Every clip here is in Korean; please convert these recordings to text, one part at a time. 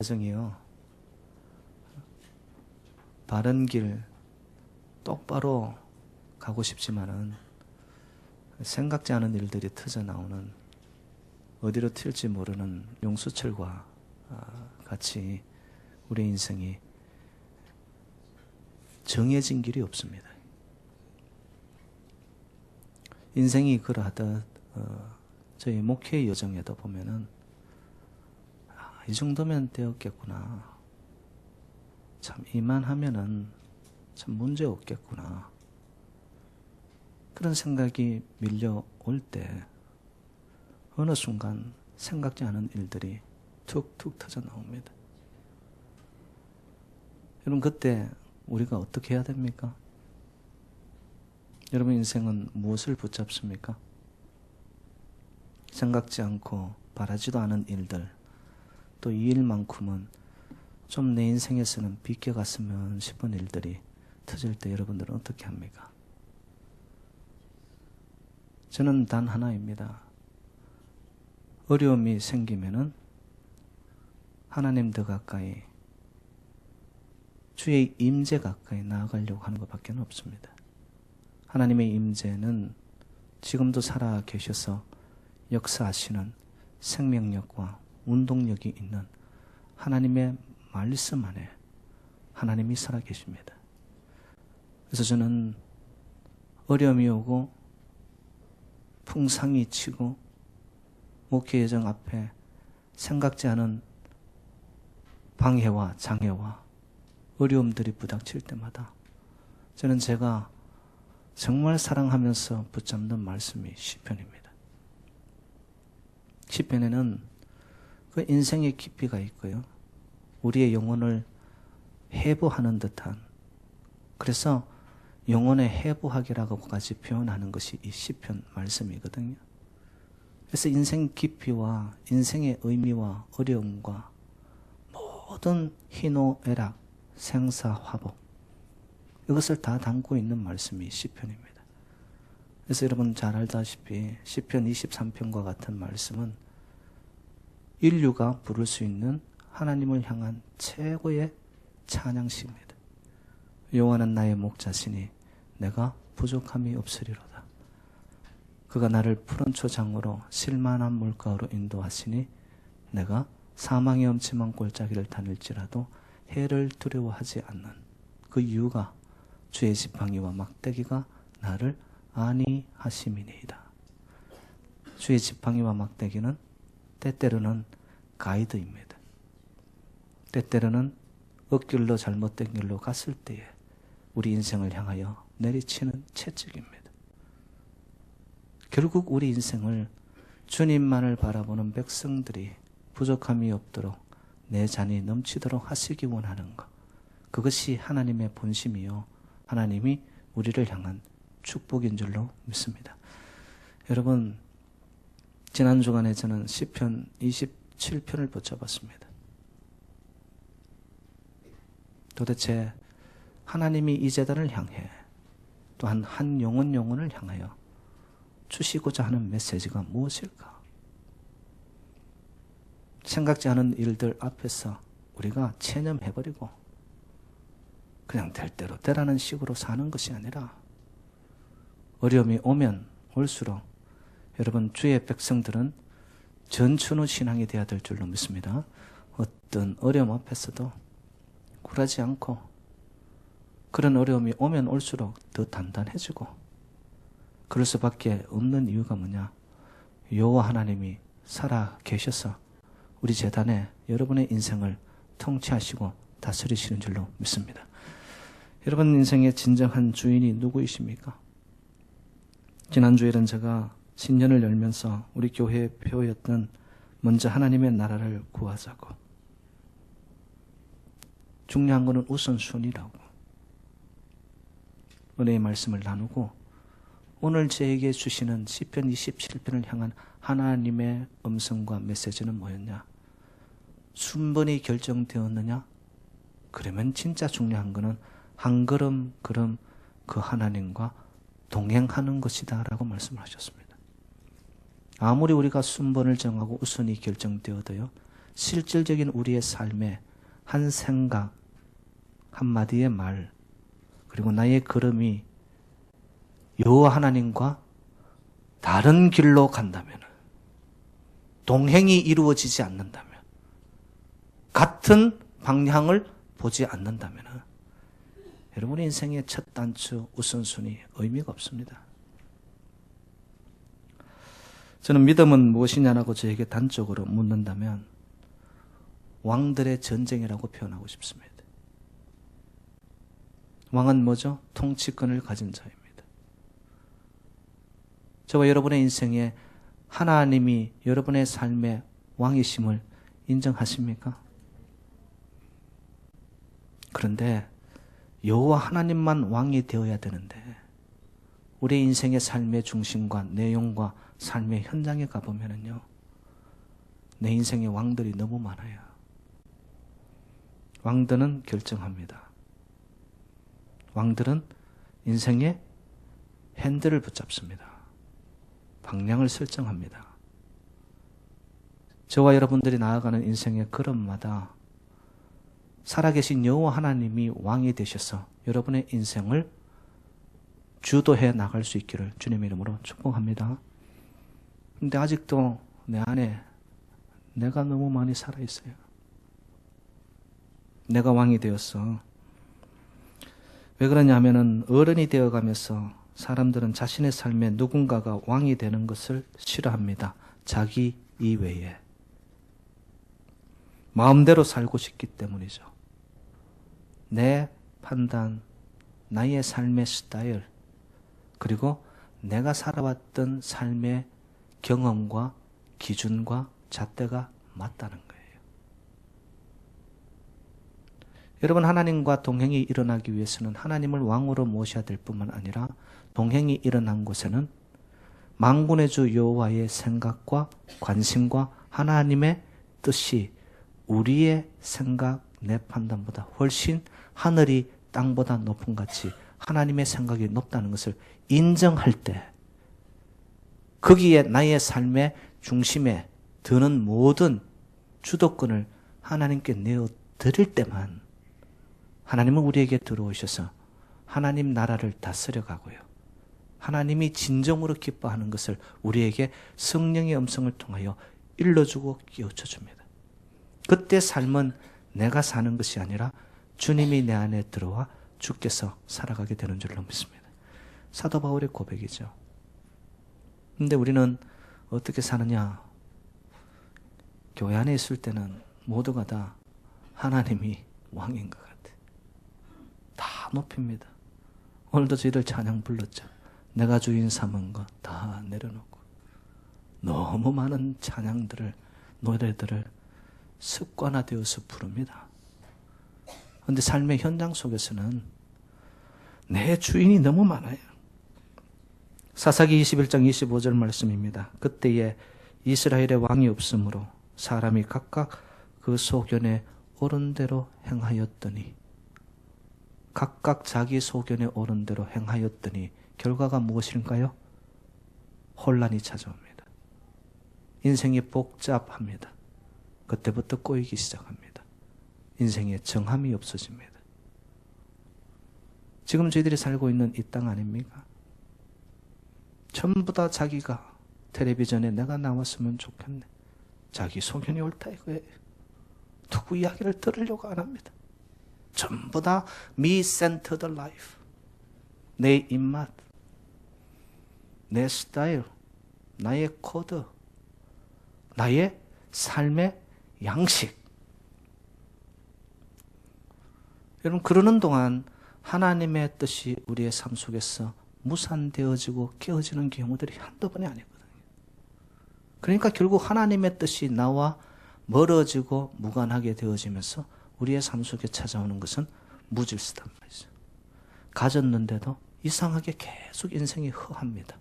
여정이요. 바른 길 똑바로 가고 싶지만은 생각지 않은 일들이 터져 나오는 어디로 튈지 모르는 용수철과 같이 우리 인생이 정해진 길이 없습니다. 인생이 그러하듯 저희 목회의 여정에도 보면은 이 정도면 되었겠구나. 참 이만하면은 참 문제 없겠구나. 그런 생각이 밀려올 때 어느 순간 생각지 않은 일들이 툭툭 터져 나옵니다. 여러분 그때 우리가 어떻게 해야 됩니까? 여러분 인생은 무엇을 붙잡습니까? 생각지 않고 바라지도 않은 일들, 또 이 일만큼은 좀 내 인생에서는 비껴갔으면 싶은 일들이 터질 때 여러분들은 어떻게 합니까? 저는 단 하나입니다. 어려움이 생기면은 하나님 더 가까이, 주의 임재 가까이 나아가려고 하는 것밖에 없습니다. 하나님의 임재는 지금도 살아 계셔서 역사하시는 생명력과 운동력이 있는 하나님의 말씀 안에 하나님이 살아 계십니다. 그래서 저는 어려움이 오고 풍상이 치고 목회 예정 앞에 생각지 않은 방해와 장애와 어려움들이 부닥칠 때마다 저는 제가 정말 사랑하면서 붙잡는 말씀이 시편입니다. 시편에는 그 인생의 깊이가 있고요. 우리의 영혼을 해부하는 듯한, 그래서 영혼의 해부학이라고까지 표현하는 것이 이 시편 말씀이거든요. 그래서 인생 깊이와 인생의 의미와 어려움과 모든 희노애락, 생사화복, 이것을 다 담고 있는 말씀이 시편입니다. 그래서 여러분 잘 알다시피 시편 23편과 같은 말씀은 인류가 부를 수 있는 하나님을 향한 최고의 찬양시입니다. 여호와는 나의 목자시니 내가 부족함이 없으리로다. 그가 나를 푸른 초장으로 실만한 물가로 인도하시니 내가 사망의 엄침한 골짜기를 다닐지라도 해를 두려워하지 않는 그 이유가 주의 지팡이와 막대기가 나를 안위하심이니이다. 주의 지팡이와 막대기는 때때로는 가이드입니다. 때때로는 엇길로 잘못된 길로 갔을 때에 우리 인생을 향하여 내리치는 채찍입니다. 결국 우리 인생을 주님만을 바라보는 백성들이 부족함이 없도록 내 잔이 넘치도록 하시기 원하는 것, 그것이 하나님의 본심이요 하나님이 우리를 향한 축복인 줄로 믿습니다. 여러분, 지난 주간에 저는 시편 27편을 붙잡았습니다. 도대체 하나님이 이 제단을 향해 또한 한 영혼을 향하여 주시고자 하는 메시지가 무엇일까? 생각지 않은 일들 앞에서 우리가 체념해버리고 그냥 될 대로 되라는 식으로 사는 것이 아니라 어려움이 오면 올수록 여러분 주의 백성들은 전천후 신앙이 되어야 될 줄로 믿습니다. 어떤 어려움 앞에서도 굴하지 않고 그런 어려움이 오면 올수록 더 단단해지고 그럴 수밖에 없는 이유가 뭐냐? 여호와 하나님이 살아 계셔서 우리 제단에 여러분의 인생을 통치하시고 다스리시는 줄로 믿습니다. 여러분 인생의 진정한 주인이 누구이십니까? 지난주에는 제가 신년을 열면서 우리 교회의 표였던 먼저 하나님의 나라를 구하자고, 중요한 것은 우선순위라고 은혜의 말씀을 나누고, 오늘 저에게 주시는 시편 27편을 향한 하나님의 음성과 메시지는 뭐였냐? 순번이 결정되었느냐? 그러면 진짜 중요한 것은 한 걸음 걸음 그 하나님과 동행하는 것이다 라고 말씀하셨습니다. 아무리 우리가 순번을 정하고 우선이 결정되어도요, 실질적인 우리의 삶에 한 생각, 한마디의 말, 그리고 나의 걸음이 여호와 하나님과 다른 길로 간다면, 동행이 이루어지지 않는다면, 같은 방향을 보지 않는다면 여러분의 인생의 첫 단추, 우선순위 의미가 없습니다. 저는 믿음은 무엇이냐라고 저에게 단적으로 묻는다면 왕들의 전쟁이라고 표현하고 싶습니다. 왕은 뭐죠? 통치권을 가진 자입니다. 저와 여러분의 인생에 하나님이 여러분의 삶의 왕이심을 인정하십니까? 그런데 여호와 하나님만 왕이 되어야 되는데 우리 인생의 삶의 중심과 내용과 삶의 현장에 가보면요, 내 인생의 왕들이 너무 많아요. 왕들은 결정합니다. 왕들은 인생의 핸들을 붙잡습니다. 방향을 설정합니다. 저와 여러분들이 나아가는 인생의 걸음마다 살아계신 여호와 하나님이 왕이 되셔서 여러분의 인생을 주도해 나갈 수 있기를 주님의 이름으로 축복합니다. 근데 아직도 내 안에 내가 너무 많이 살아있어요. 내가 왕이 되었어. 왜 그러냐 하면은 어른이 되어가면서 사람들은 자신의 삶에 누군가가 왕이 되는 것을 싫어합니다. 자기 이외에. 마음대로 살고 싶기 때문이죠. 내 판단, 나의 삶의 스타일, 그리고 내가 살아왔던 삶의 경험과 기준과 잣대가 맞다는 거예요. 여러분, 하나님과 동행이 일어나기 위해서는 하나님을 왕으로 모셔야 될 뿐만 아니라 동행이 일어난 곳에는 만군의 주 여호와의 생각과 관심과 하나님의 뜻이 우리의 생각, 내 판단보다 훨씬 하늘이 땅보다 높은 같이 하나님의 생각이 높다는 것을 인정할 때, 거기에 나의 삶의 중심에 드는 모든 주도권을 하나님께 내어드릴 때만 하나님은 우리에게 들어오셔서 하나님 나라를 다스려 가고요, 하나님이 진정으로 기뻐하는 것을 우리에게 성령의 음성을 통하여 일러주고 깨우쳐 줍니다. 그때 삶은 내가 사는 것이 아니라 주님이 내 안에 들어와 주께서 살아가게 되는 줄로 믿습니다. 사도 바울의 고백이죠. 근데 우리는 어떻게 사느냐? 교회 안에 있을 때는 모두가 다 하나님이 왕인 것 같아. 다 높입니다. 오늘도 저희들 찬양 불렀죠. 내가 주인 삼은 것 다 내려놓고. 너무 많은 찬양들을, 노래들을 습관화되어서 부릅니다. 그런데 삶의 현장 속에서는 내 주인이 너무 많아요. 사사기 21장 25절 말씀입니다. 그때에 이스라엘의 왕이 없으므로 사람이 각각 그 소견에 옳은 대로 행하였더니, 각각 자기 소견에 옳은 대로 행하였더니 결과가 무엇일까요? 혼란이 찾아옵니다. 인생이 복잡합니다. 그때부터 꼬이기 시작합니다. 인생에 정함이 없어집니다. 지금 저희들이 살고 있는 이 땅 아닙니까? 전부 다 자기가 텔레비전에 내가 나왔으면 좋겠네, 자기 소견이 옳다 이거예요. 누구 이야기를 들으려고 안 합니다. 전부 다 me-centered life. 내 입맛, 내 스타일, 나의 코드, 나의 삶의 양식. 여러분, 그러는 동안 하나님의 뜻이 우리의 삶 속에서 무산되어지고 깨어지는 경우들이 한두 번이 아니거든요. 그러니까 결국 하나님의 뜻이 나와 멀어지고 무관하게 되어지면서 우리의 삶 속에 찾아오는 것은 무질서단 말이죠. 가졌는데도 이상하게 계속 인생이 허합니다.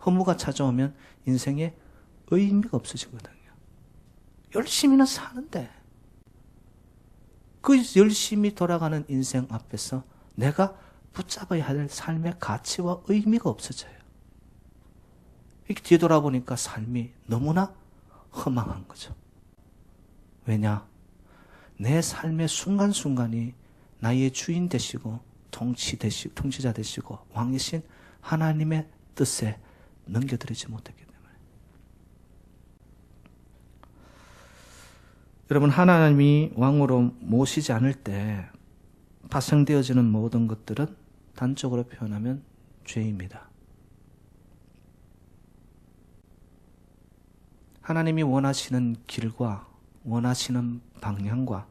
허무가 찾아오면 인생에 의미가 없어지거든요. 열심히는 사는데 그 열심히 돌아가는 인생 앞에서 내가 붙잡아야 할 삶의 가치와 의미가 없어져요. 이렇게 뒤돌아보니까 삶이 너무나 허망한 거죠. 왜냐? 내 삶의 순간순간이 나의 주인 되시고 통치자 되시고 왕이신 하나님의 뜻에 넘겨드리지 못했기 때문에. 여러분, 하나님이 왕으로 모시지 않을 때 파생되어지는 모든 것들은 단적으로 표현하면 죄입니다. 하나님이 원하시는 길과 원하시는 방향과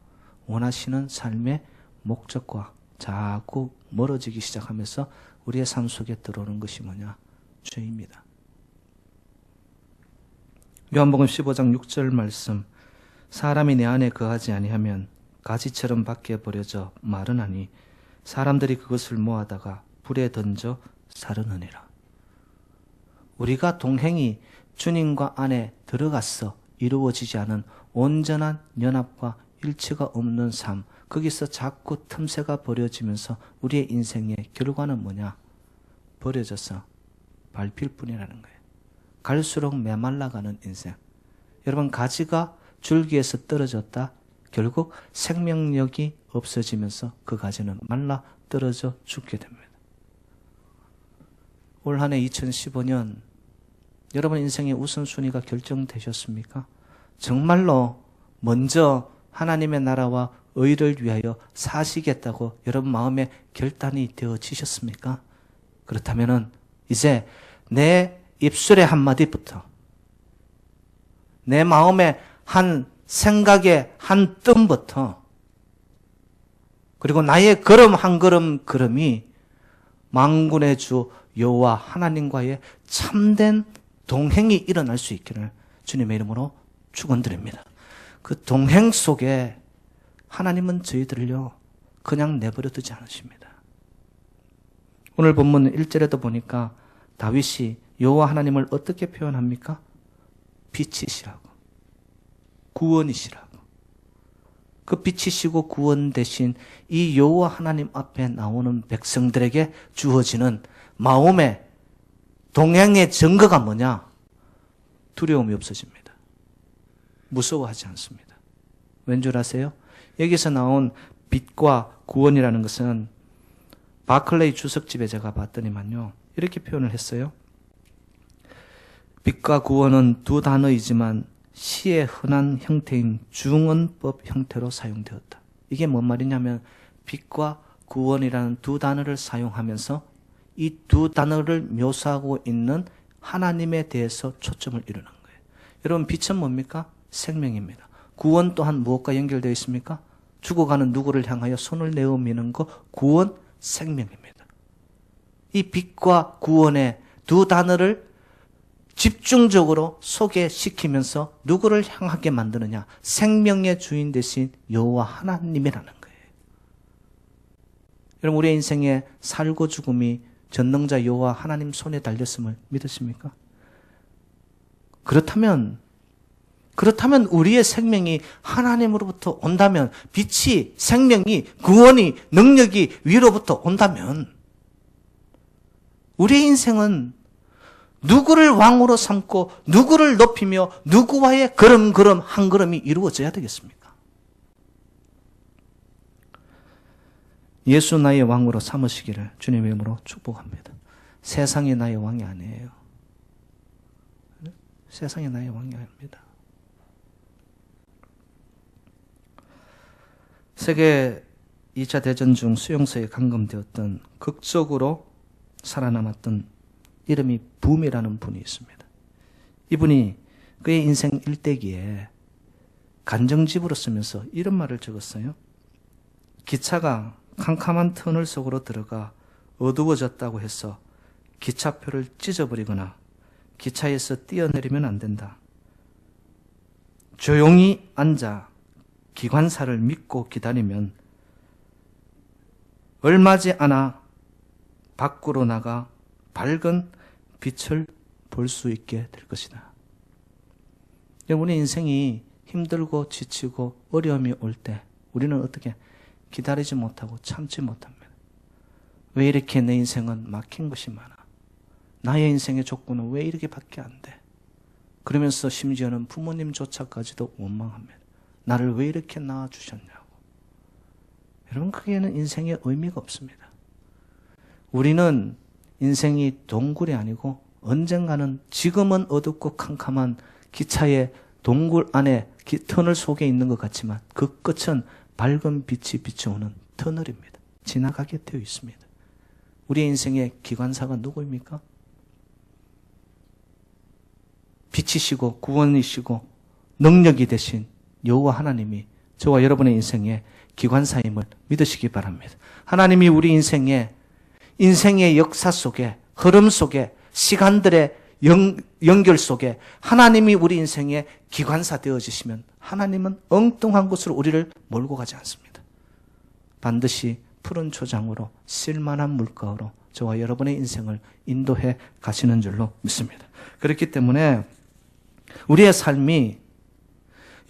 원하시는 삶의 목적과 자꾸 멀어지기 시작하면서 우리의 삶 속에 들어오는 것이 뭐냐? 죄입니다. 요한복음 15장 6절 말씀, 사람이 내 안에 거하지 아니하면 가지처럼 밖에 버려져 마르나니 사람들이 그것을 모아다가 불에 던져 사르느니라. 우리가 동행이 주님과 안에 들어가서 이루어지지 않은 온전한 연합과 일치가 없는 삶, 거기서 자꾸 틈새가 버려지면서 우리의 인생의 결과는 뭐냐? 버려져서 밟힐 뿐이라는 거예요. 갈수록 메말라가는 인생. 여러분, 가지가 줄기에서 떨어졌다 결국 생명력이 없어지면서 그 가지는 말라 떨어져 죽게 됩니다. 올 한 해 2015년 여러분 인생의 우선순위가 결정되셨습니까? 정말로 먼저 하나님의 나라와 의를 위하여 사시겠다고 여러분 마음에 결단이 되어지셨습니까? 그렇다면 이제 내 입술의 한마디부터 내 마음의 한 생각의 한 뜸부터 그리고 나의 걸음 한 걸음이 만군의 주 여호와 하나님과의 참된 동행이 일어날 수 있기를 주님의 이름으로 축원드립니다. 그 동행 속에 하나님은 저희들을요 그냥 내버려 두지 않으십니다. 오늘 본문 1절에도 보니까 다윗이 여호와 하나님을 어떻게 표현합니까? 빛이시라고, 구원이시라고. 그 빛이시고 구원 되신 이 여호와 하나님 앞에 나오는 백성들에게 주어지는 마음의 동행의 증거가 뭐냐? 두려움이 없어집니다. 무서워하지 않습니다. 왠 줄 아세요? 여기서 나온 빛과 구원이라는 것은 바클레이 주석집에 제가 봤더니만요 이렇게 표현을 했어요. 빛과 구원은 두 단어이지만 시의 흔한 형태인 중언법 형태로 사용되었다. 이게 뭔 말이냐면 빛과 구원이라는 두 단어를 사용하면서 이 두 단어를 묘사하고 있는 하나님에 대해서 초점을 이루는 거예요. 여러분, 빛은 뭡니까? 생명입니다. 구원 또한 무엇과 연결되어 있습니까? 죽어가는 누구를 향하여 손을 내어 미는 거, 구원, 생명입니다. 이 빛과 구원의 두 단어를 집중적으로 소개시키면서 누구를 향하게 만드느냐? 생명의 주인 되신 여호와 하나님이라는 거예요. 여러분, 우리의 인생에 살고 죽음이 전능자 여호와 하나님 손에 달렸음을 믿으십니까? 그렇다면 우리의 생명이 하나님으로부터 온다면, 빛이, 생명이, 구원이, 능력이 위로부터 온다면 우리의 인생은 누구를 왕으로 삼고 누구를 높이며 누구와의 걸음 한 걸음이 이루어져야 되겠습니까? 예수 나의 왕으로 삼으시기를 주님의 이름으로 축복합니다. 세상이 나의 왕이 아니에요. 세상이 나의 왕이 아닙니다. 세계 2차 대전 중 수용소에 감금되었던 극적으로 살아남았던 이름이 붐이라는 분이 있습니다. 이분이 그의 인생 일대기에 간정집으로 쓰면서 이런 말을 적었어요. 기차가 캄캄한 터널 속으로 들어가 어두워졌다고 해서 기차표를 찢어버리거나 기차에서 뛰어내리면 안 된다. 조용히 앉아 기관사를 믿고 기다리면 얼마지 않아 밖으로 나가 밝은 빛을 볼 수 있게 될 것이다. 우리 인생이 힘들고 지치고 어려움이 올 때 우리는 어떻게 기다리지 못하고 참지 못합니다. 왜 이렇게 내 인생은 막힌 것이 많아? 나의 인생의 조건은 왜 이렇게밖에 안 돼? 그러면서 심지어는 부모님조차까지도 원망합니다. 나를 왜 이렇게 낳아주셨냐고. 여러분, 그게는 인생에 의미가 없습니다. 우리는 인생이 동굴이 아니고 언젠가는 지금은 어둡고 캄캄한 기차의 동굴 안에 터널 속에 있는 것 같지만 그 끝은 밝은 빛이 비춰오는 터널입니다. 지나가게 되어 있습니다. 우리의 인생의 기관사가 누구입니까? 빛이시고 구원이시고 능력이 되신 여호와 하나님이 저와 여러분의 인생의 기관사임을 믿으시기 바랍니다. 하나님이 우리 인생의 역사 속에, 흐름 속에, 시간들의 연결 속에 하나님이 우리 인생의 기관사 되어지시면 하나님은 엉뚱한 곳으로 우리를 몰고 가지 않습니다. 반드시 푸른 초장으로 쓸만한 물가로 저와 여러분의 인생을 인도해 가시는 줄로 믿습니다. 그렇기 때문에 우리의 삶이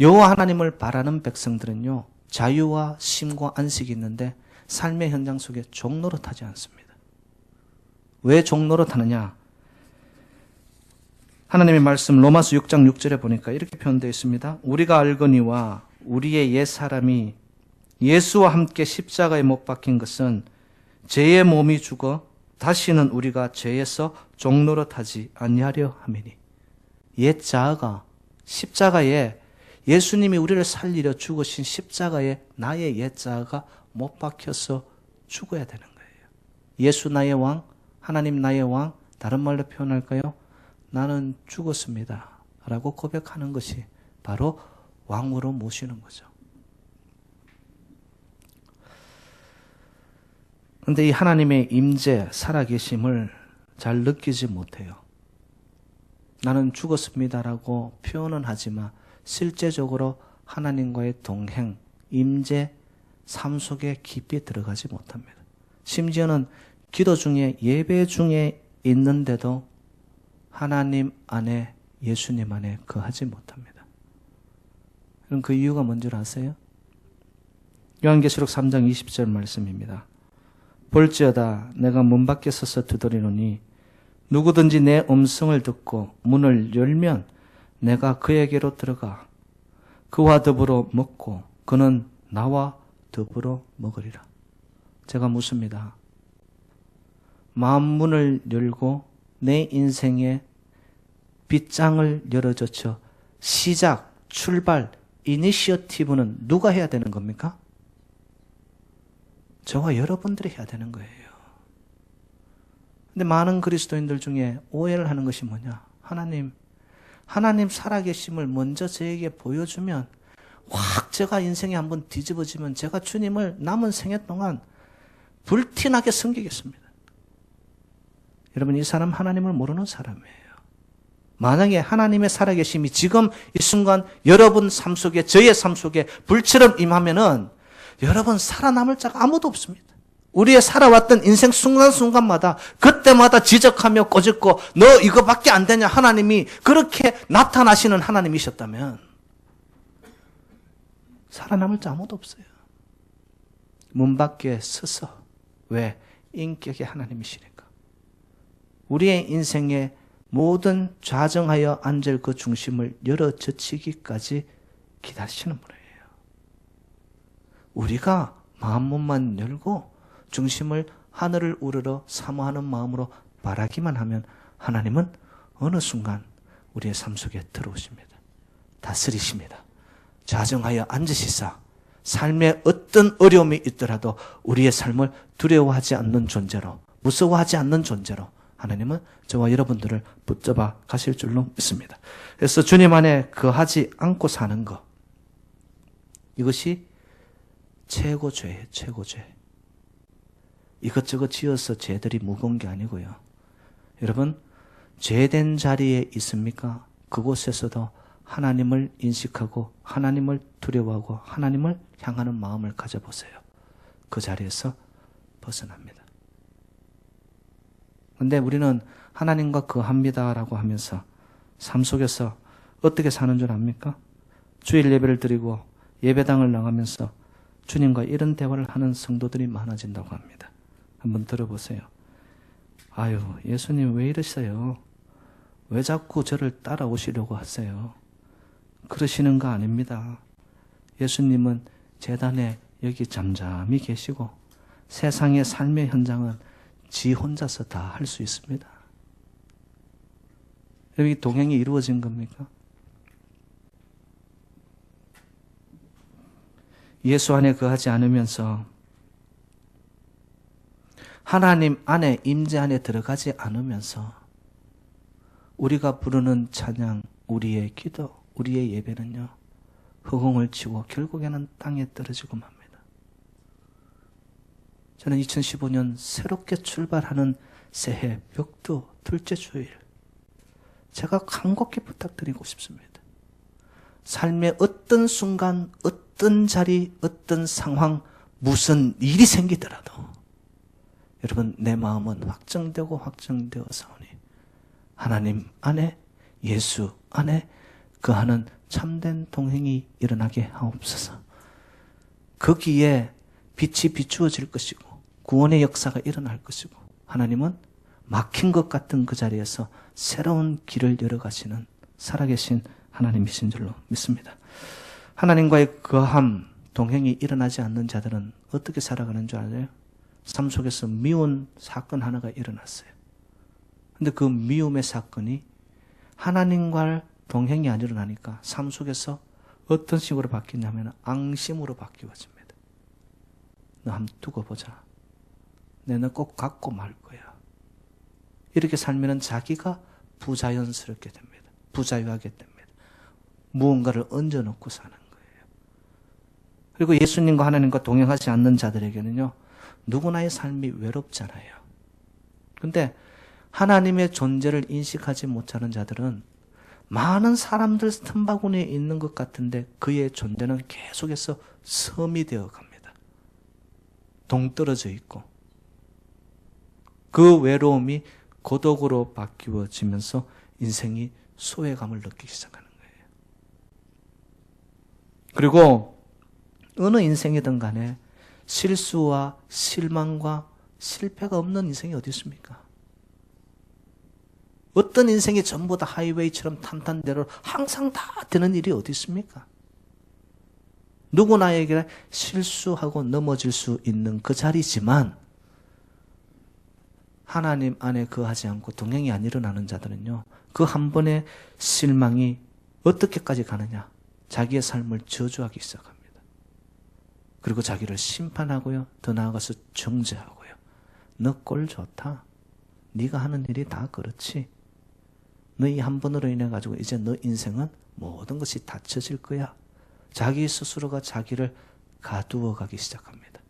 여호와 하나님을 바라는 백성들은요, 자유와 쉼과 안식이 있는데 삶의 현장 속에 종노릇하지 않습니다. 왜 종노릇하느냐? 하나님의 말씀 로마서 6장 6절에 보니까 이렇게 표현되어 있습니다. 우리가 알거니와 우리의 옛사람이 예수와 함께 십자가에 못 박힌 것은 죄의 몸이 죽어 다시는 우리가 죄에서 종노릇하지 아니하려 함이니. 옛 자아가 십자가에 예수님이 우리를 살리려 죽으신 십자가에 나의 옛 자아가 못 박혀서 죽어야 되는 거예요. 예수 나의 왕, 하나님 나의 왕, 다른 말로 표현할까요? 나는 죽었습니다 라고 고백하는 것이 바로 왕으로 모시는 거죠. 그런데 이 하나님의 임재, 살아계심을 잘 느끼지 못해요. 나는 죽었습니다라고 표현은 하지만 실제적으로 하나님과의 동행, 임재, 삶 속에 깊이 들어가지 못합니다. 심지어는 기도 중에, 예배 중에 있는데도 하나님 안에, 예수님 안에 거하지 못합니다. 그럼 그 이유가 뭔지 아세요? 요한계시록 3장 20절 말씀입니다. 볼지어다 내가 문 밖에 서서 두드리노니 누구든지 내 음성을 듣고 문을 열면 내가 그에게로 들어가 그와 더불어 먹고 그는 나와 더불어 먹으리라. 제가 묻습니다. 마음문을 열고 내 인생의 빗장을 열어젖혀 시작, 출발, 이니시어티브는 누가 해야 되는 겁니까? 저와 여러분들이 해야 되는 거예요. 근데 많은 그리스도인들 중에 오해를 하는 것이 뭐냐? 하나님 살아계심을 먼저 저에게 보여주면 확 제가 인생이 한번 뒤집어지면 제가 주님을 남은 생애 동안 불티나게 섬기겠습니다. 여러분, 이 사람 하나님을 모르는 사람이에요. 만약에 하나님의 살아계심이 지금 이 순간 여러분 삶 속에, 저의 삶 속에 불처럼 임하면은 여러분 살아남을 자가 아무도 없습니다. 우리의 살아왔던 인생 순간순간마다 그때마다 지적하며 꼬집고 너 이거밖에 안 되냐, 하나님이 그렇게 나타나시는 하나님이셨다면 살아남을 자 아무도 없어요. 문 밖에 서서, 왜? 인격의 하나님이시니까. 우리의 인생의 모든 좌정하여 앉을 그 중심을 열어젖히기까지 기다리시는 분이에요. 우리가 마음문만 열고 중심을 하늘을 우러러 사모하는 마음으로 바라기만 하면 하나님은 어느 순간 우리의 삶 속에 들어오십니다. 다스리십니다. 좌정하여 앉으시사 삶에 어떤 어려움이 있더라도 우리의 삶을 두려워하지 않는 존재로, 무서워하지 않는 존재로 하나님은 저와 여러분들을 붙잡아 가실 줄로 믿습니다. 그래서 주님 안에 거하지 않고 사는 것, 이것이 최고죄예요. 최고죄. 이것저것 지어서 죄들이 무거운 게 아니고요. 여러분, 죄된 자리에 있습니까? 그곳에서도 하나님을 인식하고 하나님을 두려워하고 하나님을 향하는 마음을 가져보세요. 그 자리에서 벗어납니다. 그런데 우리는 하나님과 거합니다라고 하면서 삶 속에서 어떻게 사는 줄 압니까? 주일 예배를 드리고 예배당을 나가면서 주님과 이런 대화를 하는 성도들이 많아진다고 합니다. 한번 들어보세요. 아유, 예수님 왜 이러세요? 왜 자꾸 저를 따라오시려고 하세요? 그러시는 거 아닙니다. 예수님은 제단에 여기 잠잠히 계시고 세상의 삶의 현장은 지 혼자서 다 할 수 있습니다. 여기 동행이 이루어진 겁니까? 예수 안에 거하지 않으면서 하나님 안에 임재 안에 들어가지 않으면서 우리가 부르는 찬양, 우리의 기도, 우리의 예배는요 허공을 치고 결국에는 땅에 떨어지고 맙니다. 저는 2015년 새롭게 출발하는 새해 벽두 둘째 주일 제가 간곡히 부탁드리고 싶습니다. 삶의 어떤 순간, 어떤 자리, 어떤 상황, 무슨 일이 생기더라도 여러분 내 마음은 확정되고 확정되어서오니 하나님 안에 예수 안에 거하는 참된 동행이 일어나게 하옵소서. 거기에 빛이 비추어질 것이고 구원의 역사가 일어날 것이고 하나님은 막힌 것 같은 그 자리에서 새로운 길을 열어가시는 살아계신 하나님이신 줄로 믿습니다. 하나님과의 거함, 동행이 일어나지 않는 자들은 어떻게 살아가는 줄 알아요? 삶 속에서 미운 사건 하나가 일어났어요. 근데 그 미움의 사건이 하나님과 동행이 안 일어나니까 삶 속에서 어떤 식으로 바뀌냐면 앙심으로 바뀌어집니다. 너 한번 두고 보자. 내가 꼭 갖고 말 거야. 이렇게 살면 자기가 부자연스럽게 됩니다. 부자유하게 됩니다. 무언가를 얹어놓고 사는 거예요. 그리고 예수님과 하나님과 동행하지 않는 자들에게는요, 누구나의 삶이 외롭잖아요. 근데 하나님의 존재를 인식하지 못하는 자들은 많은 사람들 틈바구니에 있는 것 같은데 그의 존재는 계속해서 섬이 되어 갑니다. 동떨어져 있고 그 외로움이 고독으로 바뀌어지면서 인생이 소외감을 느끼기 시작하는 거예요. 그리고 어느 인생이든 간에 실수와 실망과 실패가 없는 인생이 어디 있습니까? 어떤 인생이 전부 다 하이웨이처럼 탄탄대로 항상 다 되는 일이 어디 있습니까? 누구나에게 실수하고 넘어질 수 있는 그 자리지만 하나님 안에 거하지 않고 동행이 안 일어나는 자들은요, 그 한 번의 실망이 어떻게까지 가느냐? 자기의 삶을 저주하기 시작합니다. 그리고 자기를 심판하고요, 더 나아가서 정죄하고요. 너 꼴 좋다. 네가 하는 일이 다 그렇지. 너 이 한 번으로 인해 가지고 이제 너 인생은 모든 것이 닫혀질 거야. 자기 스스로가 자기를 가두어 가기 시작합니다.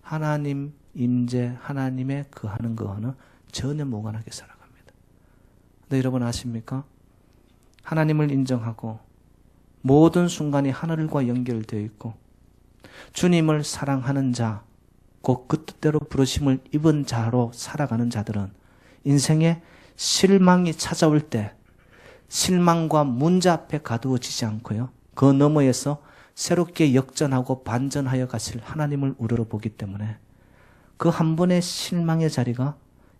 하나님 임재, 하나님의 거하는 거와는 전혀 무관하게 살아갑니다. 근데 여러분 아십니까? 하나님을 인정하고 모든 순간이 하늘과 연결되어 있고 주님을 사랑하는 자, 곧 그 뜻대로 부르심을 입은 자로 살아가는 자들은 인생에 실망이 찾아올 때 실망과 문제 앞에 가두어지지 않고요, 그 너머에서 새롭게 역전하고 반전하여 가실 하나님을 우러러보기 때문에 그 한 번의 실망의 자리가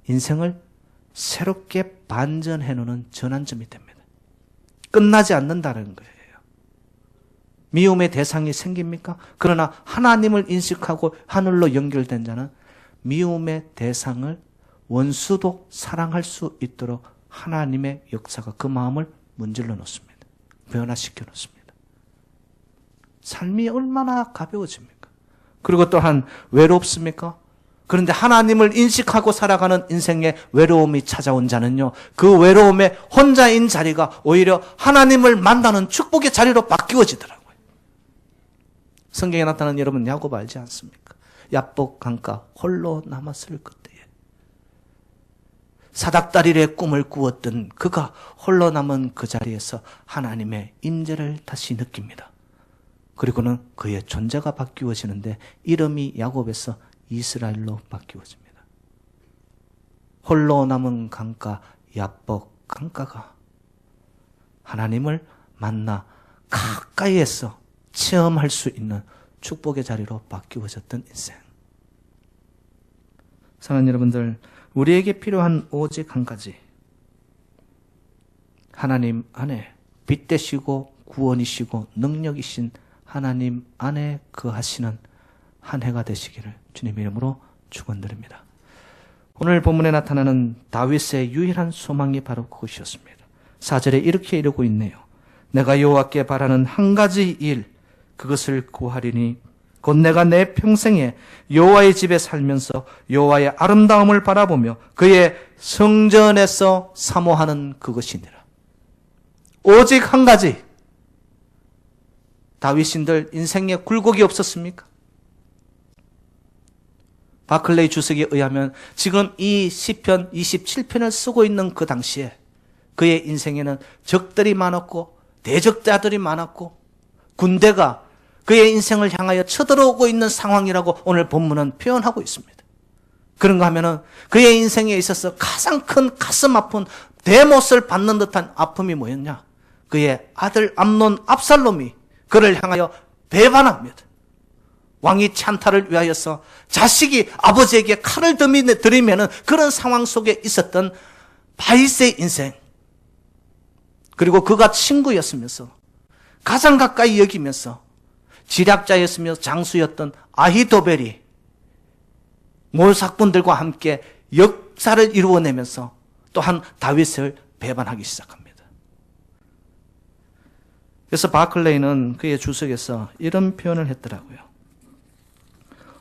인생을 새롭게 반전해놓는 전환점이 됩니다. 끝나지 않는다는 거예요. 미움의 대상이 생깁니까? 그러나 하나님을 인식하고 하늘로 연결된 자는 미움의 대상을 원수도 사랑할 수 있도록 하나님의 역사가 그 마음을 문질러 놓습니다. 변화시켜 놓습니다. 삶이 얼마나 가벼워집니까? 그리고 또한 외롭습니까? 그런데 하나님을 인식하고 살아가는 인생의 외로움이 찾아온 자는요, 그 외로움의 혼자인 자리가 오히려 하나님을 만나는 축복의 자리로 바뀌어지더라고요. 성경에 나타난 여러분 야곱 알지 않습니까? 야복 강가 홀로 남았을 그때에 사닥다리의 꿈을 꾸었던 그가 홀로 남은 그 자리에서 하나님의 임재를 다시 느낍니다. 그리고는 그의 존재가 바뀌어지는데 이름이 야곱에서 이스라엘로 바뀌어집니다. 홀로 남은 강가 야복 강가가 하나님을 만나 가까이에서 체험할 수 있는 축복의 자리로 바뀌어졌던 인생. 사랑하는 여러분들, 우리에게 필요한 오직 한 가지, 하나님 안에 빛 되시고 구원이시고 능력이신 하나님 안에 거하시는 한 해가 되시기를 주님의 이름으로 축원드립니다. 오늘 본문에 나타나는 다윗의 유일한 소망이 바로 그것이었습니다. 4절에 이렇게 이르고 있네요. 내가 여호와께 바라는 한 가지 일, 그것을 구하리니 곧 내가 내 평생에 여호와의 집에 살면서 여호와의 아름다움을 바라보며 그의 성전에서 사모하는 그것이니라. 오직 한 가지. 다윗인들 인생에 굴곡이 없었습니까? 바클레이 주석에 의하면 지금 이 시편 27편을 쓰고 있는 그 당시에 그의 인생에는 적들이 많았고 대적자들이 많았고 군대가 그의 인생을 향하여 쳐들어오고 있는 상황이라고 오늘 본문은 표현하고 있습니다. 그런가 하면은 그의 인생에 있어서 가장 큰 가슴 아픈 대못을 받는 듯한 아픔이 뭐였냐? 그의 아들 암논 압살롬이 그를 향하여 배반합니다. 왕이 찬탈을 위하여서 자식이 아버지에게 칼을 들이면은 그런 상황 속에 있었던 다윗의 인생, 그리고 그가 친구였으면서 가장 가까이 여기면서 지략자였으며 장수였던 아히도벨이 몰삭분들과 함께 역사를 이루어내면서 또한 다윗을 배반하기 시작합니다. 그래서 바클레이는 그의 주석에서 이런 표현을 했더라고요.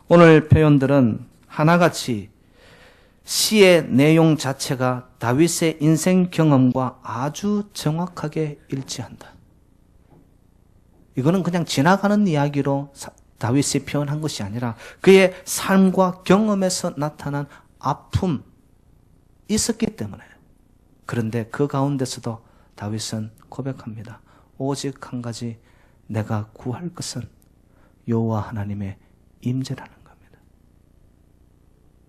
오늘 표현들은 하나같이 시의 내용 자체가 다윗의 인생 경험과 아주 정확하게 일치한다. 이거는 그냥 지나가는 이야기로 다윗이 표현한 것이 아니라 그의 삶과 경험에서 나타난 아픔 있었기 때문에. 그런데 그 가운데서도 다윗은 고백합니다. 오직 한 가지 내가 구할 것은 여호와 하나님의 임재라는 겁니다.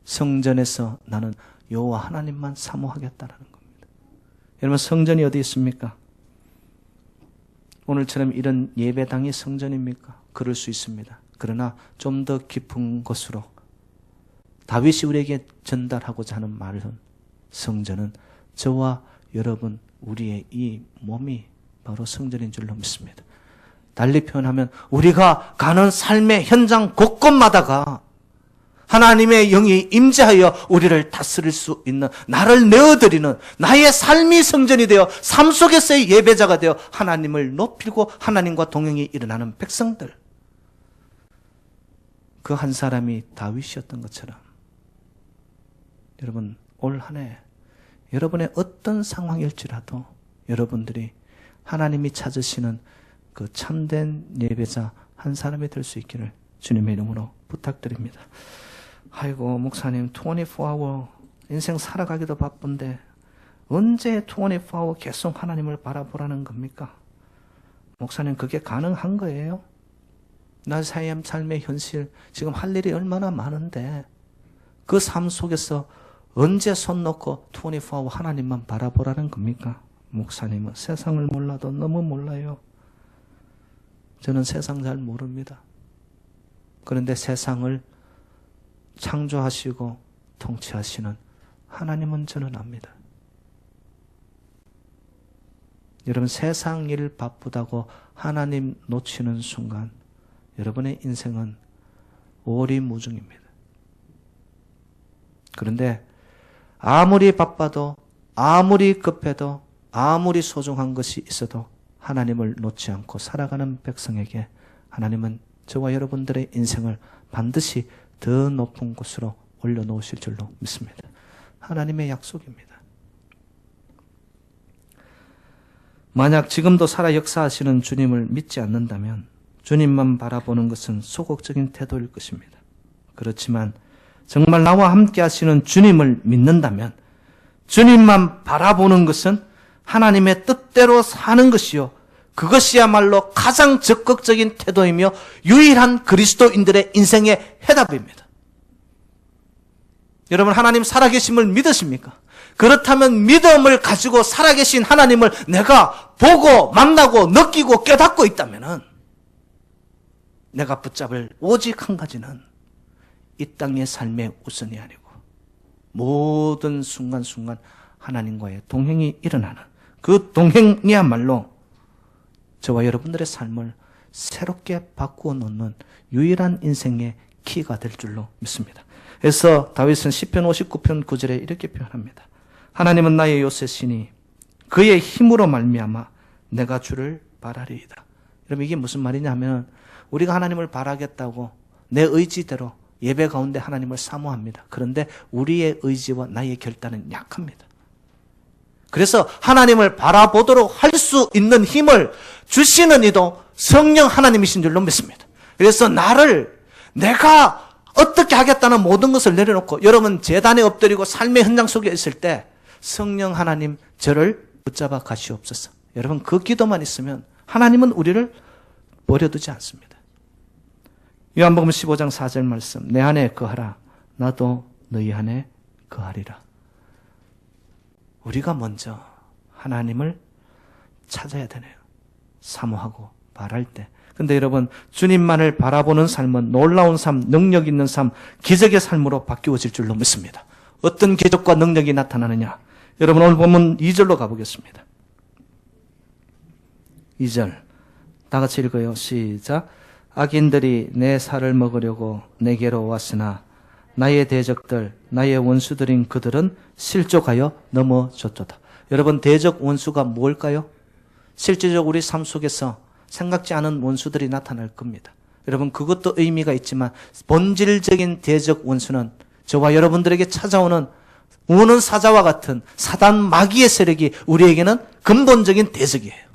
성전에서 나는 여호와 하나님만 사모하겠다라는 겁니다. 여러분, 성전이 어디 있습니까? 오늘처럼 이런 예배당이 성전입니까? 그럴 수 있습니다. 그러나 좀 더 깊은 곳으로 다윗이 우리에게 전달하고자 하는 말은, 성전은 저와 여러분, 우리의 이 몸이 바로 성전인 줄로 믿습니다. 달리 표현하면 우리가 가는 삶의 현장 곳곳마다가 하나님의 영이 임재하여 우리를 다스릴 수 있는, 나를 내어드리는 나의 삶이 성전이 되어 삶 속에서의 예배자가 되어 하나님을 높이고 하나님과 동행이 일어나는 백성들, 그 한 사람이 다윗이었던 것처럼 여러분, 올 한 해 여러분의 어떤 상황일지라도 여러분들이 하나님이 찾으시는 그 참된 예배자 한 사람이 될 수 있기를 주님의 이름으로 부탁드립니다. 아이고, 목사님 24hour 인생 살아가기도 바쁜데 언제 24hour 계속 하나님을 바라보라는 겁니까? 목사님, 그게 가능한 거예요? 나 삶의 현실, 지금 할 일이 얼마나 많은데 그 삶 속에서 언제 손 놓고 24hour 하나님만 바라보라는 겁니까? 목사님은 세상을 몰라도 너무 몰라요. 저는 세상 잘 모릅니다. 그런데 세상을 창조하시고 통치하시는 하나님은 저는 압니다. 여러분, 세상 일 바쁘다고 하나님 놓치는 순간 여러분의 인생은 오리무중입니다. 그런데 아무리 바빠도, 아무리 급해도, 아무리 소중한 것이 있어도 하나님을 놓지 않고 살아가는 백성에게 하나님은 저와 여러분들의 인생을 반드시 더 높은 곳으로 올려놓으실 줄로 믿습니다. 하나님의 약속입니다. 만약 지금도 살아 역사하시는 주님을 믿지 않는다면 주님만 바라보는 것은 소극적인 태도일 것입니다. 그렇지만 정말 나와 함께 하시는 주님을 믿는다면 주님만 바라보는 것은 하나님의 뜻대로 사는 것이요, 그것이야말로 가장 적극적인 태도이며 유일한 그리스도인들의 인생의 해답입니다. 여러분, 하나님 살아계심을 믿으십니까? 그렇다면 믿음을 가지고 살아계신 하나님을 내가 보고 만나고 느끼고 깨닫고 있다면 내가 붙잡을 오직 한 가지는 이 땅의 삶의 우선이 아니고 모든 순간순간 하나님과의 동행이 일어나는 그 동행이야말로 저와 여러분들의 삶을 새롭게 바꾸어 놓는 유일한 인생의 키가 될 줄로 믿습니다. 그래서 다윗은 시편 59편 9절에 이렇게 표현합니다. 하나님은 나의 요새시니 그의 힘으로 말미암아 내가 주를 바라리이다. 여러분 이게 무슨 말이냐 하면 우리가 하나님을 바라겠다고 내 의지대로 예배 가운데 하나님을 사모합니다. 그런데 우리의 의지와 나의 결단은 약합니다. 그래서 하나님을 바라보도록 할 수 있는 힘을 주시는 이도 성령 하나님이신 줄로 믿습니다. 그래서 내가 어떻게 하겠다는 모든 것을 내려놓고 여러분 제단에 엎드리고 삶의 현장 속에 있을 때 성령 하나님 저를 붙잡아 가시옵소서. 여러분 그 기도만 있으면 하나님은 우리를 버려두지 않습니다. 요한복음 15장 4절 말씀 내 안에 거하라 나도 너희 안에 거하리라. 우리가 먼저 하나님을 찾아야 되네요. 사모하고 바랄 때. 근데 여러분 주님만을 바라보는 삶은 놀라운 삶, 능력 있는 삶, 기적의 삶으로 바뀌어질 줄로 믿습니다. 어떤 기적과 능력이 나타나느냐. 여러분 오늘 본문 2절로 가보겠습니다. 2절 다 같이 읽어요. 시작. 악인들이 내 살을 먹으려고 내게로 왔으나 나의 대적들, 나의 원수들인 그들은 실족하여 넘어졌도다. 여러분 대적 원수가 뭘까요? 실제적으로 우리 삶 속에서 생각지 않은 원수들이 나타날 겁니다. 여러분 그것도 의미가 있지만 본질적인 대적 원수는 저와 여러분들에게 찾아오는 우는 사자와 같은 사단 마귀의 세력이 우리에게는 근본적인 대적이에요.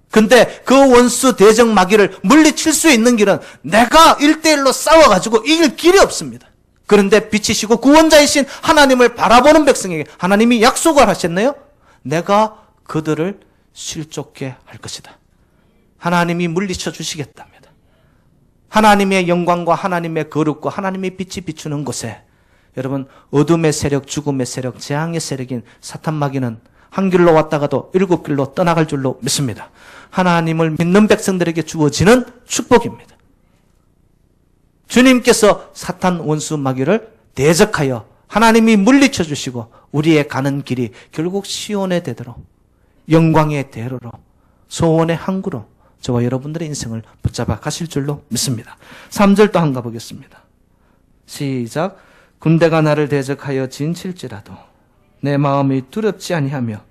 근데 그 원수 대적 마귀를 물리칠 수 있는 길은 내가 1대1로 싸워가지고 이길 길이 없습니다. 그런데 빛이시고 구원자이신 하나님을 바라보는 백성에게 하나님이 약속을 하셨네요. 내가 그들을 실족케 할 것이다. 하나님이 물리쳐 주시겠답니다. 하나님의 영광과 하나님의 거룩과 하나님의 빛이 비추는 곳에 여러분 어둠의 세력, 죽음의 세력, 재앙의 세력인 사탄 마귀는 한 길로 왔다가도 7길로 떠나갈 줄로 믿습니다. 하나님을 믿는 백성들에게 주어지는 축복입니다. 주님께서 사탄 원수 마귀를 대적하여 하나님이 물리쳐 주시고 우리의 가는 길이 결국 시온의 대대로 영광의 대로로 소원의 항구로 저와 여러분들의 인생을 붙잡아 가실 줄로 믿습니다. 3절 또 한가 보겠습니다. 시작. 군대가 나를 대적하여 진칠지라도 내 마음이 두렵지 아니하며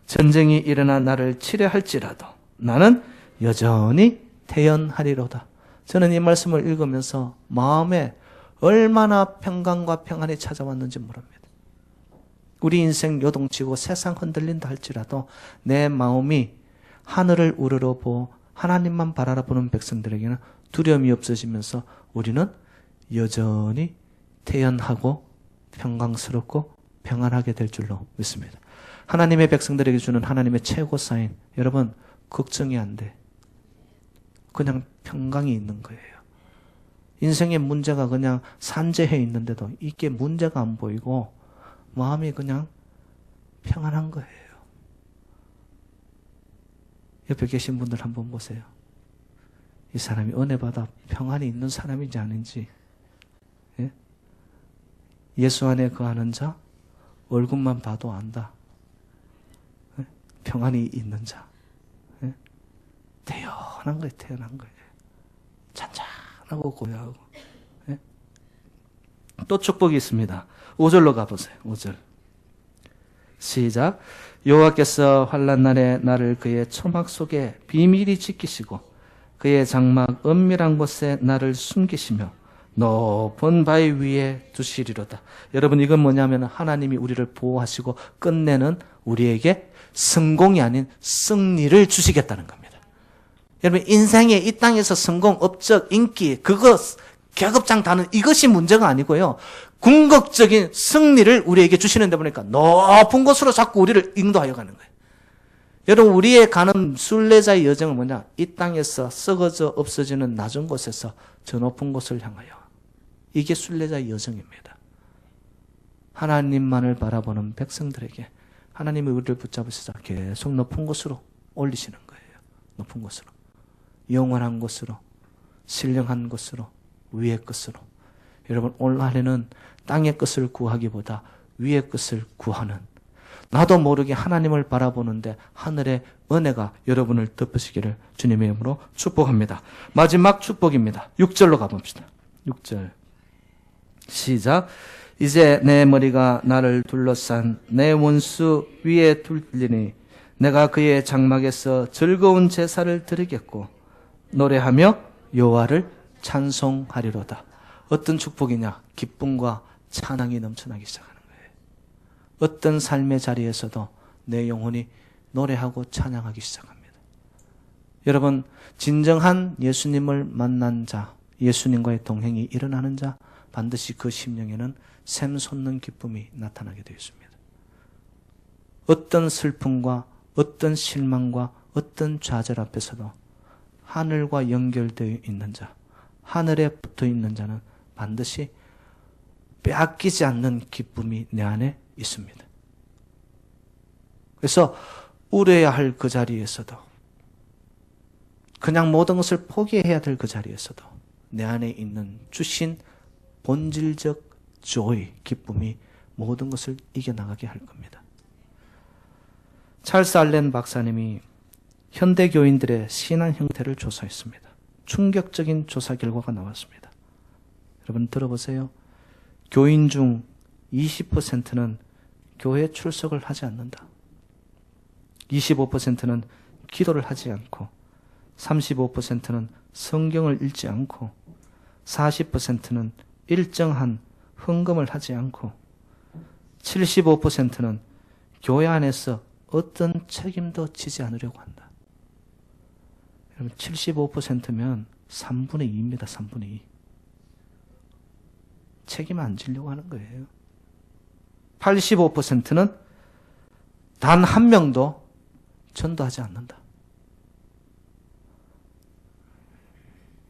전쟁이 일어나 나를 치려 할지라도 나는 여전히 태연하리로다. 저는 이 말씀을 읽으면서 마음에 얼마나 평강과 평안이 찾아왔는지 모릅니다. 우리 인생 요동치고 세상 흔들린다 할지라도 내 마음이 하늘을 우러러보고 하나님만 바라보는 백성들에게는 두려움이 없어지면서 우리는 여전히 태연하고 평강스럽고 평안하게 될 줄로 믿습니다. 하나님의 백성들에게 주는 하나님의 최고 사인, 여러분 걱정이 안 돼. 그냥 평강이 있는 거예요. 인생의 문제가 그냥 산재해 있는데도 이게 문제가 안 보이고 마음이 그냥 평안한 거예요. 옆에 계신 분들 한번 보세요. 이 사람이 은혜받아 평안이 있는 사람인지 아닌지. 예? 예수 안에 거하는 자 얼굴만 봐도 안다. 예? 평안이 있는 자. 예? 태연한 거예요. 태연한 거예요. 잔잔하고 고요하고. 예? 또 축복이 있습니다. 5절로 가보세요. 5절. 시작. 여호와께서 환난 날에 나를 그의 초막 속에 비밀히 지키시고 그의 장막 은밀한 곳에 나를 숨기시며 높은 바위 위에 두시리로다. 여러분 이건 뭐냐면 하나님이 우리를 보호하시고 끝내는 우리에게 성공이 아닌 승리를 주시겠다는 겁니다. 여러분 인생에 이 땅에서 성공, 업적, 인기, 그거 계급장 다는 이것이 문제가 아니고요. 궁극적인 승리를 우리에게 주시는데 보니까 높은 곳으로 자꾸 우리를 인도하여 가는 거예요. 여러분 우리의 가는 순례자의 여정은 뭐냐? 이 땅에서 썩어져 없어지는 낮은 곳에서 저 높은 곳을 향하여. 이게 순례자의 여정입니다. 하나님만을 바라보는 백성들에게 하나님이 우리를 붙잡으시자 계속 높은 곳으로 올리시는 거예요. 높은 곳으로. 영원한 곳으로. 신령한 곳으로. 위의 것으로. 여러분 오늘 안에는 땅의 것을 구하기보다 위의 것을 구하는 나도 모르게 하나님을 바라보는데 하늘의 은혜가 여러분을 덮으시기를 주님의 이름으로 축복합니다. 마지막 축복입니다. 6절로 가봅시다. 6절 시작. 이제 내 머리가 나를 둘러싼 내 원수 위에 둘리니 내가 그의 장막에서 즐거운 제사를 드리겠고 노래하며 여호와를 찬송하리로다. 어떤 축복이냐? 기쁨과 찬양이 넘쳐나기 시작하는 거예요. 어떤 삶의 자리에서도 내 영혼이 노래하고 찬양하기 시작합니다. 여러분, 진정한 예수님을 만난 자, 예수님과의 동행이 일어나는 자, 반드시 그 심령에는 샘솟는 기쁨이 나타나게 되어 있습니다. 어떤 슬픔과 어떤 실망과 어떤 좌절 앞에서도 하늘과 연결되어 있는 자, 하늘에 붙어 있는 자는 반드시 빼앗기지 않는 기쁨이 내 안에 있습니다. 그래서 울어야 할 그 자리에서도, 그냥 모든 것을 포기해야 될 그 자리에서도 내 안에 있는 주신 본질적 조이, 기쁨이 모든 것을 이겨나가게 할 겁니다. 찰스 알렌 박사님이 현대 교인들의 신앙 형태를 조사했습니다. 충격적인 조사 결과가 나왔습니다. 여러분 들어보세요. 교인 중 20%는 교회 출석을 하지 않는다. 25%는 기도를 하지 않고 35%는 성경을 읽지 않고 40%는 일정한 헌금을 하지 않고 75%는 교회 안에서 어떤 책임도 지지 않으려고 한다. 여러분 75%면 3분의 2입니다. 3분의 2. 책임 안 지려고 하는 거예요. 85%는 단 한 명도 전도하지 않는다.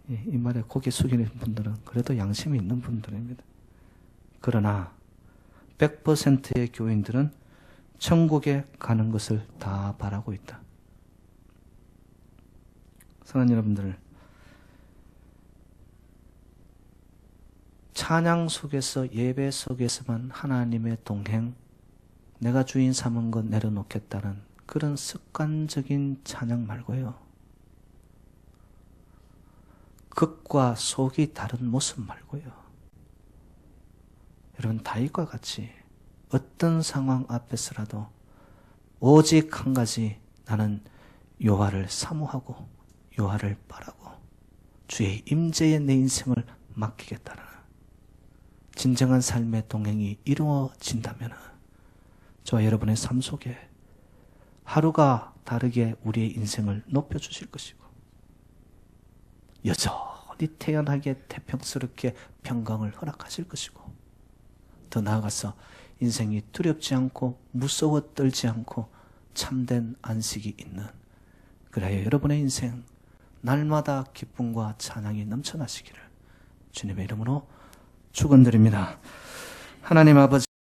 이 말에 고개 숙이는 분들은 그래도 양심이 있는 분들입니다. 그러나 100%의 교인들은 천국에 가는 것을 다 바라고 있다. 사랑하는 여러분들, 찬양 속에서, 예배 속에서만 하나님의 동행, 내가 주인 삼은 것 내려놓겠다는 그런 습관적인 찬양 말고요, 겉과 속이 다른 모습 말고요, 여러분 다윗과 같이 어떤 상황 앞에서라도 오직 한 가지, 나는 여호와를 사모하고 여호와를 바라고 주의 임재에 내 인생을 맡기겠다는 진정한 삶의 동행이 이루어진다면 저와 여러분의 삶 속에 하루가 다르게 우리의 인생을 높여주실 것이고 여전히 태연하게 태평스럽게 평강을 허락하실 것이고 더 나아가서 인생이 두렵지 않고 무서워 떨지 않고 참된 안식이 있는, 그래야 여러분의 인생 날마다 기쁨과 찬양이 넘쳐나시기를 주님의 이름으로 축원드립니다. 하나님 아버지,